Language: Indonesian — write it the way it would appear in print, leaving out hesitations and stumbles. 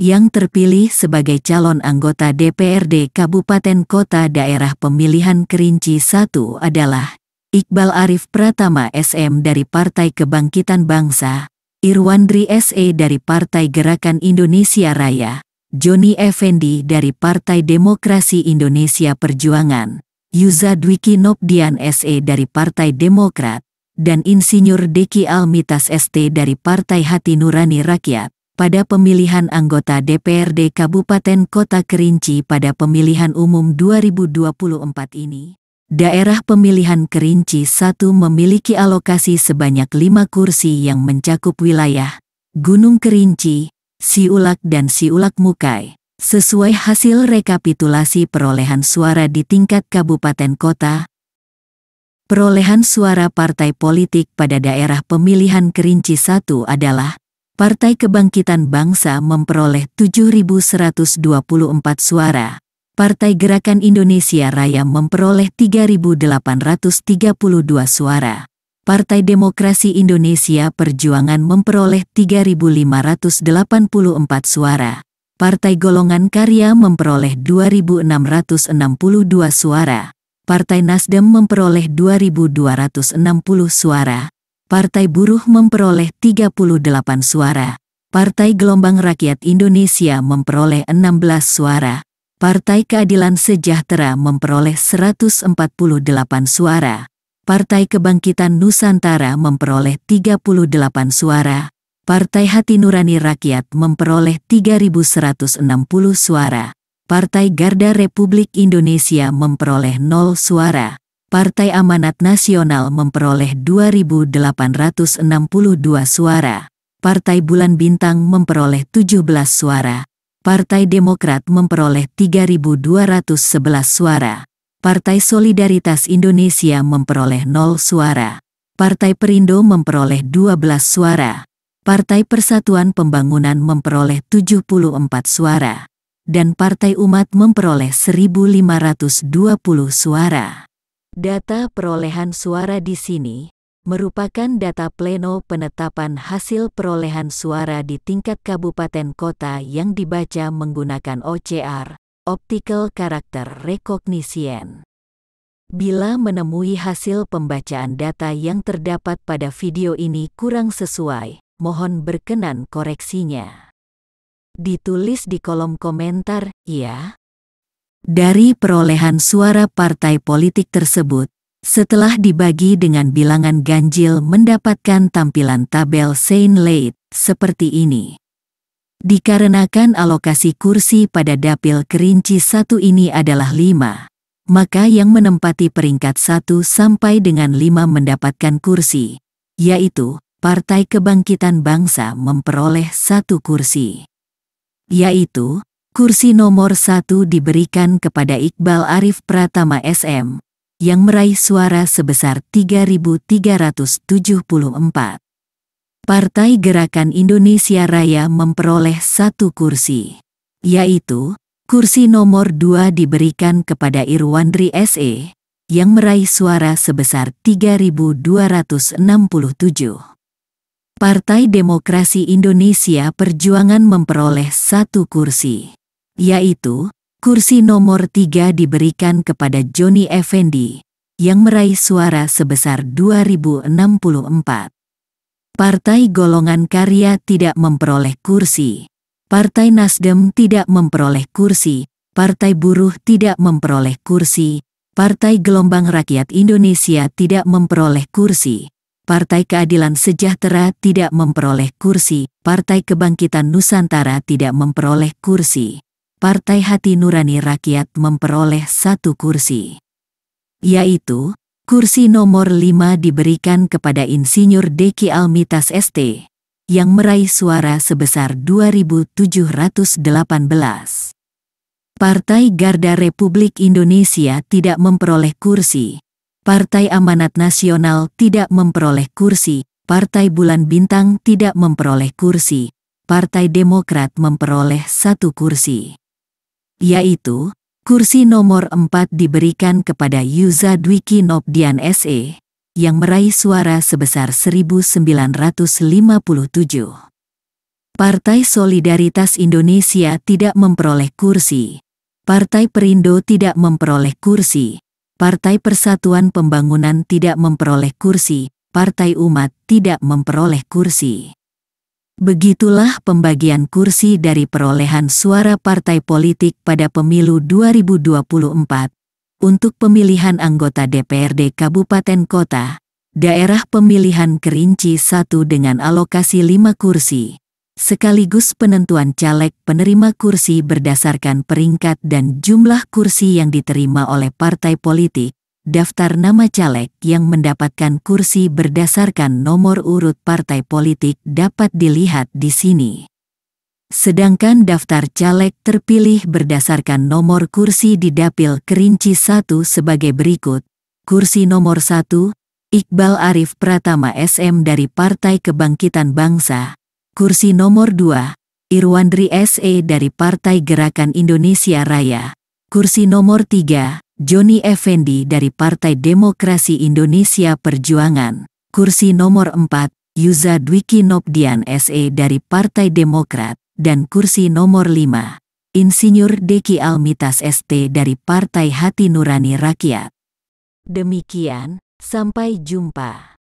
yang terpilih sebagai calon anggota DPRD Kabupaten Kota Daerah Pemilihan Kerinci 1 adalah Iqbal Arif Pratama SM dari Partai Kebangkitan Bangsa, Irwandri SE dari Partai Gerakan Indonesia Raya, Joni Effendi dari Partai Demokrasi Indonesia Perjuangan, Yuza Dwiki Nopdian SE dari Partai Demokrat, dan Insinyur Deki Almitas ST dari Partai Hati Nurani Rakyat. Pada pemilihan anggota DPRD Kabupaten Kota Kerinci pada pemilihan umum 2024 ini, daerah pemilihan Kerinci 1 memiliki alokasi sebanyak 5 kursi yang mencakup wilayah Gunung Kerinci, Siulak dan Siulak Mukai, sesuai hasil rekapitulasi perolehan suara di tingkat kabupaten kota. Perolehan suara partai politik pada daerah pemilihan Kerinci 1 adalah Partai Kebangkitan Bangsa memperoleh 7.124 suara, Partai Gerakan Indonesia Raya memperoleh 3.832 suara, Partai Demokrasi Indonesia Perjuangan memperoleh 3.584 suara, Partai Golongan Karya memperoleh 2.662 suara, Partai Nasdem memperoleh 2.260 suara, Partai Buruh memperoleh 38 suara, Partai Gelombang Rakyat Indonesia memperoleh 16 suara, Partai Keadilan Sejahtera memperoleh 148 suara, Partai Kebangkitan Nusantara memperoleh 38 suara, Partai Hati Nurani Rakyat memperoleh 3.160 suara, Partai Garda Republik Indonesia memperoleh 0 suara, Partai Amanat Nasional memperoleh 2.862 suara, Partai Bulan Bintang memperoleh 17 suara, Partai Demokrat memperoleh 3.211 suara, Partai Solidaritas Indonesia memperoleh 0 suara, Partai Perindo memperoleh 12 suara, Partai Persatuan Pembangunan memperoleh 74 suara, dan Partai Umat memperoleh 1.520 suara. Data perolehan suara di sini merupakan data pleno penetapan hasil perolehan suara di tingkat kabupaten kota yang dibaca menggunakan OCR, Optical Character Recognition. Bila menemui hasil pembacaan data yang terdapat pada video ini kurang sesuai, mohon berkenan koreksinya. Ditulis di kolom komentar, ya. Dari perolehan suara partai politik tersebut, setelah dibagi dengan bilangan ganjil mendapatkan tampilan tabel Seinleit seperti ini. Dikarenakan alokasi kursi pada Dapil Kerinci 1 ini adalah 5, maka yang menempati peringkat 1 sampai dengan 5 mendapatkan kursi, yaitu Partai Kebangkitan Bangsa memperoleh 1 kursi. Yaitu, kursi nomor 1 diberikan kepada Iqbal Arif Pratama SM, yang meraih suara sebesar 3.374. Partai Gerakan Indonesia Raya memperoleh 1 kursi, yaitu, kursi nomor 2 diberikan kepada Irwandri SE, yang meraih suara sebesar 3.267. Partai Demokrasi Indonesia Perjuangan memperoleh 1 kursi, yaitu, kursi nomor 3 diberikan kepada Joni Effendi, yang meraih suara sebesar 2.064. Partai Golongan Karya tidak memperoleh kursi, Partai Nasdem tidak memperoleh kursi, Partai Buruh tidak memperoleh kursi, Partai Gelombang Rakyat Indonesia tidak memperoleh kursi, Partai Keadilan Sejahtera tidak memperoleh kursi, Partai Kebangkitan Nusantara tidak memperoleh kursi, Partai Hati Nurani Rakyat memperoleh 1 kursi. Yaitu, kursi nomor 5 diberikan kepada Insinyur Deki Almitas ST, yang meraih suara sebesar 2.718. Partai Garda Republik Indonesia tidak memperoleh kursi, Partai Amanat Nasional tidak memperoleh kursi, Partai Bulan Bintang tidak memperoleh kursi, Partai Demokrat memperoleh 1 kursi. Yaitu, kursi nomor 4 diberikan kepada Yuza Dwiki Nopdian SE, yang meraih suara sebesar 1.957. Partai Solidaritas Indonesia tidak memperoleh kursi. Partai Perindo tidak memperoleh kursi. Partai Persatuan Pembangunan tidak memperoleh kursi. Partai Umat tidak memperoleh kursi. Begitulah pembagian kursi dari perolehan suara partai politik pada pemilu 2024 untuk pemilihan anggota DPRD Kabupaten Kota, daerah pemilihan Kerinci 1 dengan alokasi 5 kursi, sekaligus penentuan caleg penerima kursi berdasarkan peringkat dan jumlah kursi yang diterima oleh partai politik. Daftar nama caleg yang mendapatkan kursi berdasarkan nomor urut partai politik dapat dilihat di sini. Sedangkan daftar caleg terpilih berdasarkan nomor kursi di Dapil Kerinci 1 sebagai berikut. Kursi nomor 1, Iqbal Arif Pratama SM dari Partai Kebangkitan Bangsa. Kursi nomor 2, Irwandri SE dari Partai Gerakan Indonesia Raya. Kursi nomor 3, Joni Effendi dari Partai Demokrasi Indonesia Perjuangan. Kursi nomor 4, Yuza Dwiki Nopdian SE dari Partai Demokrat. Dan kursi nomor 5, Insinyur Deki Almitas ST dari Partai Hati Nurani Rakyat. Demikian, sampai jumpa.